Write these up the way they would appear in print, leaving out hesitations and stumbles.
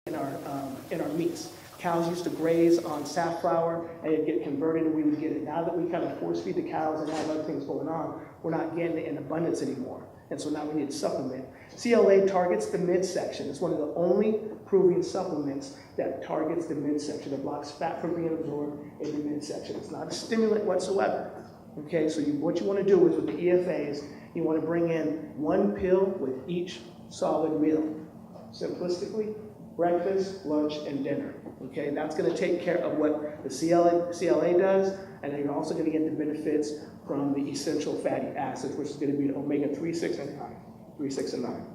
in our meats. Cows used to graze on safflower and it'd get converted and we would get it. Now that we kind of force feed the cows and have other things going on, we're not getting it in abundance anymore. And so now we need to supplement. CLA targets the midsection. It's one of the only proven supplements that targets the midsection, that blocks fat from being absorbed in the midsection. It's not a stimulant whatsoever. Okay, so what you want to do is with the EFAs, you want to bring in one pill with each solid meal. Simplistically, breakfast, lunch, and dinner. Okay, that's going to take care of what the CLA does, and then you're also going to get the benefits from the essential fatty acids, which is going to be the omega 3, 6, and 9. 3, 6, and 9.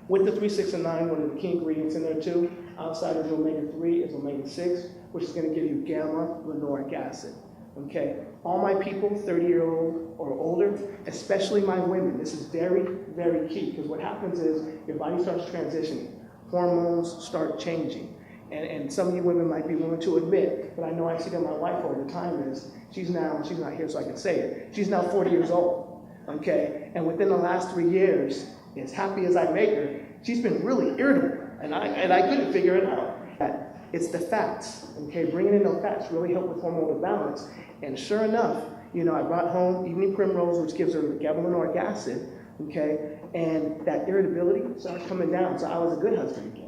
With the 3, 6, and 9, one of the key ingredients in there too, outside of the omega 3 is omega 6, which is going to give you gamma linolenic acid. Okay, all my people, 30-year-old or older, especially my women, this is very, very key, because what happens is your body starts transitioning. Hormones start changing. And some of you women might be willing to admit, but I know I see that my wife all the time is, she's not here so I can say it, she's now 40 years old, okay? And within the last 3 years, as happy as I make her, she's been really irritable, and I couldn't figure it out. It's the fats, okay? Bringing in those fats really help with hormonal balance. And sure enough, I brought home evening primrose, which gives her gamma linolenic acid, okay? And that irritability started coming down, so I was a good husband again.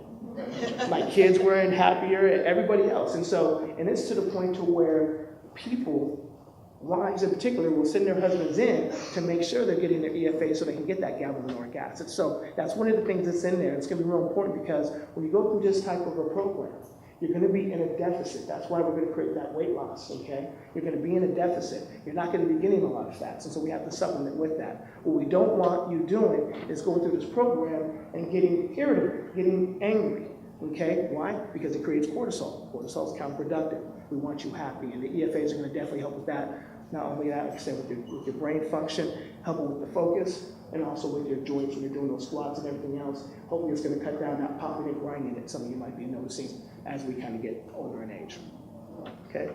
My kids were in happier, everybody else. And it's to the point to where people, wives in particular, will send their husbands in to make sure they're getting their EFA so they can get that gamma linolenic acid. So that's one of the things that's in there. It's going to be real important because when you go through this type of a program, you're going to be in a deficit. That's why we're going to create that weight loss, okay? You're going to be in a deficit. You're not going to be getting a lot of fats, and so we have to supplement with that. What we don't want you doing is going through this program and getting irritable, getting angry, okay? Why? Because it creates cortisol. Cortisol is counterproductive. We want you happy, and the EFAs are going to definitely help with that. Not only that, like I said, with your brain function, helping with the focus, and also with your joints when you're doing those squats and everything else. Hopefully it's going to cut down that popping and grinding that some of you might be noticing as we kind of get older in age. Okay.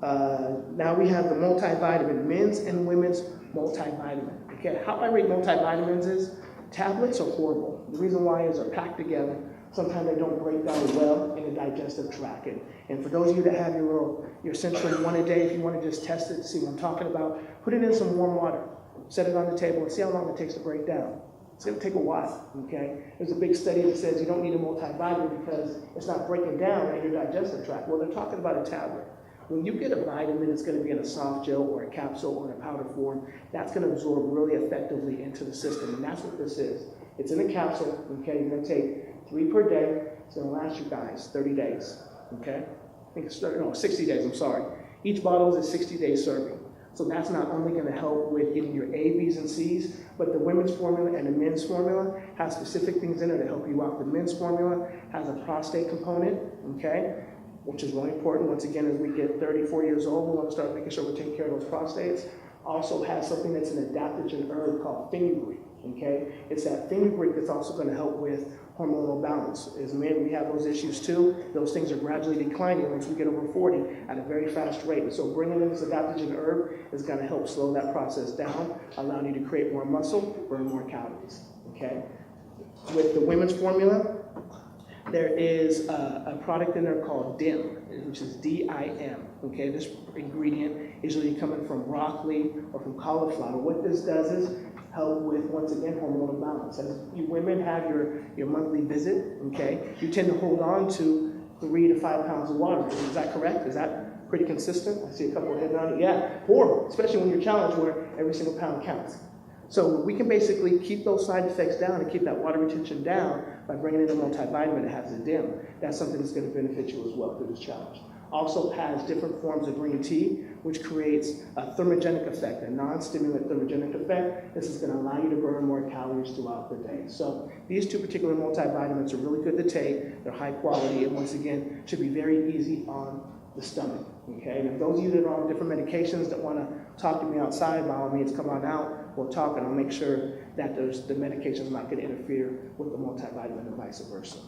Now we have the multivitamin, men's and women's multivitamin. Okay, how I rate multivitamins is tablets are horrible. The reason why is they're packed together. Sometimes they don't break down well in the digestive tract. And for those of you that have your Centrum one a day, if you want to just test it to see what I'm talking about, put it in some warm water. Set it on the table and see how long it takes to break down. It's going to take a while, okay? There's a big study that says you don't need a multivitamin because it's not breaking down in your digestive tract. Well, they're talking about a tablet. When you get a vitamin, it's going to be in a soft gel or a capsule or in a powder form. That's going to absorb really effectively into the system, and that's what this is. It's in a capsule, okay? You're going to take 3 per day. It's going to last you guys 30 days, okay? I think it's 60 days, I'm sorry. Each bottle is a 60-day serving. So that's not only going to help with getting your A, B's, and C's, but the women's formula and the men's formula has specific things in it to help you out. The men's formula has a prostate component, okay, which is really important. Once again, as we get 30, 40 years old, we want to start making sure we're taking care of those prostates. Also has something that's an adaptogen herb called fenugreek, okay? It's that fenugreek that's also going to help with hormonal balance. As men, we have those issues too. Those things are gradually declining once we get over 40 at a very fast rate. And so bringing in this adaptogen herb is going to help slow that process down, allowing you to create more muscle, burn more calories, okay? With the women's formula, there is a product in there called DIM, which is D-I-M, okay? This ingredient is usually coming from broccoli or from cauliflower. What this does is help with, once again, hormonal balance. As you women have your monthly visit, okay, you tend to hold on to 3 to 5 pounds of water. Is that correct? Is that pretty consistent? I see a couple of head nodding. Yeah, horrible, especially when you're challenged where every single pound counts. So we can basically keep those side effects down and keep that water retention down by bringing in a multivitamin that has a DIM. That's something that's going to benefit you as well through this challenge. Also has different forms of green tea, which creates a thermogenic effect, a non-stimulant thermogenic effect. This is going to allow you to burn more calories throughout the day. So these 2 particular multivitamins are really good to take. They're high quality, and once again, should be very easy on the stomach. Okay, and if those of you that are on different medications that want to talk to me outside, by all means, come on out. We'll talk, and I'll make sure that the medication's not going to interfere with the multivitamin and vice versa.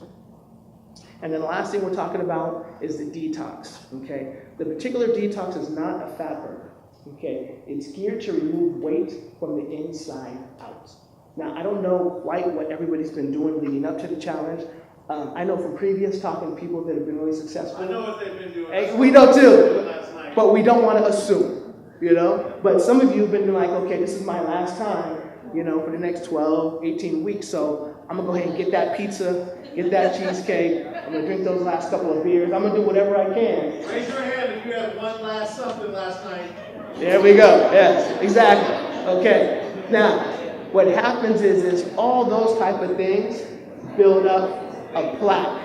And then the last thing we're talking about is the detox, okay? The particular detox is not a fat burner, okay? It's geared to remove weight from the inside out. Now, I don't know quite what everybody's been doing leading up to the challenge. I know from previous talking to people that have been really successful. I know what they've been doing. Hey, we know too, but we don't want to assume, you know? But some of you have been like, okay, this is my last time, you know, for the next 12, 18 weeks, so I'm going to go ahead and get that pizza, get that cheesecake, I'm going to drink those last couple of beers, I'm going to do whatever I can. Raise your hand if you had one last something last night. There we go, yes, exactly. Okay, now, what happens is all those type of things build up a plaque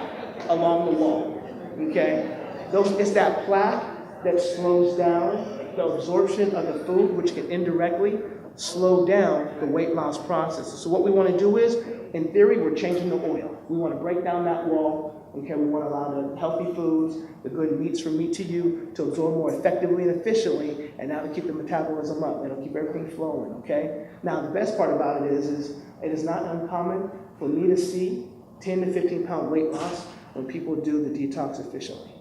along the wall, okay? It's that plaque that slows down the absorption of the food, which can indirectly slow down the weight loss process. So what we want to do is, in theory, we're changing the oil. We want to break down that wall, okay? We want to allow the healthy foods, the good meats from meat to you, to absorb more effectively and efficiently, and that'll keep the metabolism up. It'll keep everything flowing, okay? Now, the best part about it is it is not uncommon for me to see 10 to 15 pound weight loss when people do the detox efficiently,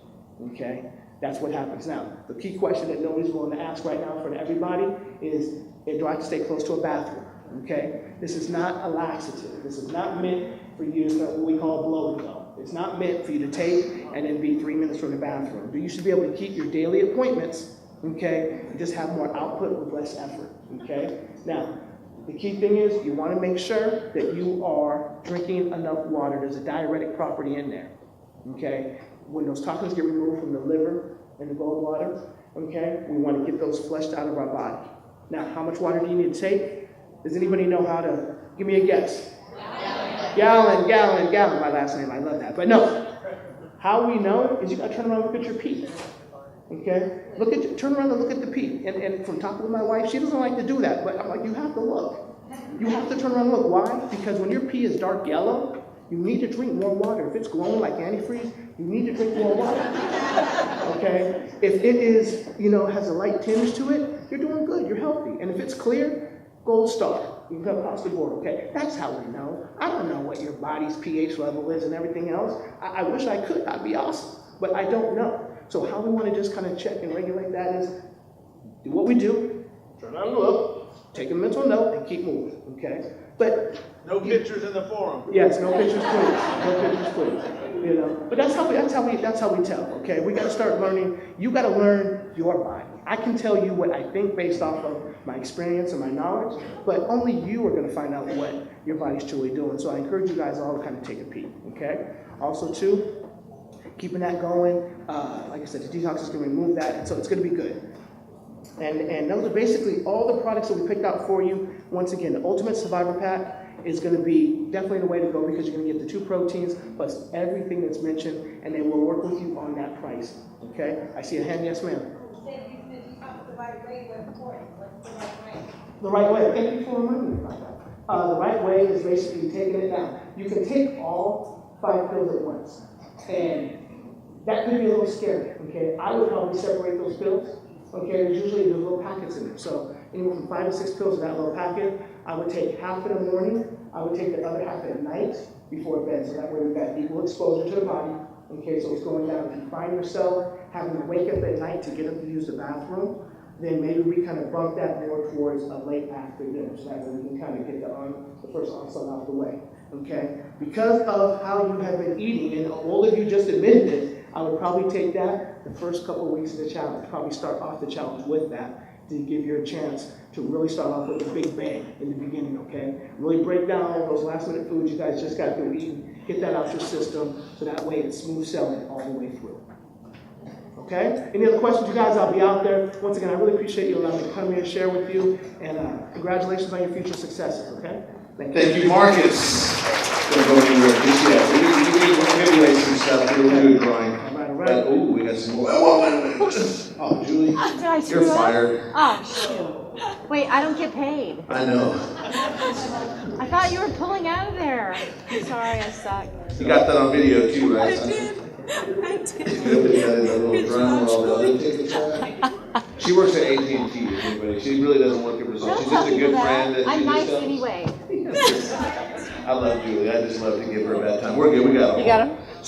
okay? That's what happens. Now, the key question that nobody's willing to ask right now for everybody is, do I have to stay close to a bathroom, okay? This is not a laxative. This is not meant for you to what we call blow and go. It's not meant for you to take and then be 3 minutes from the bathroom. You should be able to keep your daily appointments, okay, and just have more output with less effort, okay? Now, the key thing is you want to make sure that you are drinking enough water. There's a diuretic property in there, okay? When those toxins get removed from the liver and the gallbladder, okay, we want to get those flushed out of our body. Now, how much water do you need to take? Does anybody know how to, give me a guess? Gallon. My last name, I love that. But no, how we know is you got to turn around and look at your pee. Okay? Turn around and look at the pee. And from talking with my wife, she doesn't like to do that. But I'm like, you have to look. You have to turn around and look. Why? Because when your pee is dark yellow, you need to drink more water. If it's glowing like antifreeze, you need to drink more water. Okay? If it is, has a light tinge to it, you're doing good. You're healthy. And if it's clear, gold star. You can come across the board, okay? That's how we know. I don't know what your body's pH level is and everything else. I wish I could. That'd be awesome. But I don't know. So how we want to just kind of check and regulate that is do what we do, turn on the look, take a mental note, and keep moving, okay? But no pictures in the forum. Yes, no pictures, please. No pictures, please. But that's how we tell, okay? We got to start learning. You got to learn your body. I can tell you what I think based off of my experience and my knowledge, but only you are going to find out what your body's truly doing. So I encourage you guys all to kind of take a peek, okay? Also, too, keeping that going. Like I said, the detox is going to remove that, and so it's going to be good. And those are basically all the products that we picked out for you. Once again, the Ultimate Survivor Pack is going to be definitely the way to go because you're going to get the 2 proteins plus everything that's mentioned, and they will work with you on that price. Okay? I see a hand. Yes, ma'am. The right way. Thank you for reminding me about that. The right way is basically taking it down. You can take all 5 pills at once, and that could be a little scary. Okay? I would probably separate those pills. Okay, there's usually the little packets in there. So anywhere from 5 to 6 pills in that little packet. I would take half in the morning. I would take the other half at night before bed. So that way we've got equal exposure to the body. Okay, so it's going down. If you find yourself having to wake up at night to get up to use the bathroom, then maybe we kind of bump that more towards a late after dinner. So that way we can kind of get the first onslaught out of the way. Okay, because of how you have been eating, and all of you just admitted it, I would probably take that the first couple of weeks of the challenge. Probably start off the challenge with that to give you a chance to really start off with a big bang in the beginning, okay? Really break down all those last minute foods you guys just got through eating, get that out your system, so that way it's smooth sailing all the way through. Okay? Any other questions, you guys? I'll be out there. Once again, I really appreciate you allowing me to come here and share with you, and congratulations on your future successes, okay? Thank you, Marcus. Don't go anywhere just yet. We need more heavyweights and stuff. We'll do a drawing. Oh, we got some more. Oh, Julie, you're fired. Oh, shoot. Wait, I don't get paid. I know. I thought you were pulling out of there. I'm sorry, I suck. You got that on video too, right? I did. Nobody got a little drum with all the other tickets. She works at AT&T, everybody. She really doesn't work at Brazil. She's just a good friend. I'm nice anyway. I love Julie. I just love to give her a bad time. We're good. We got her. You got him?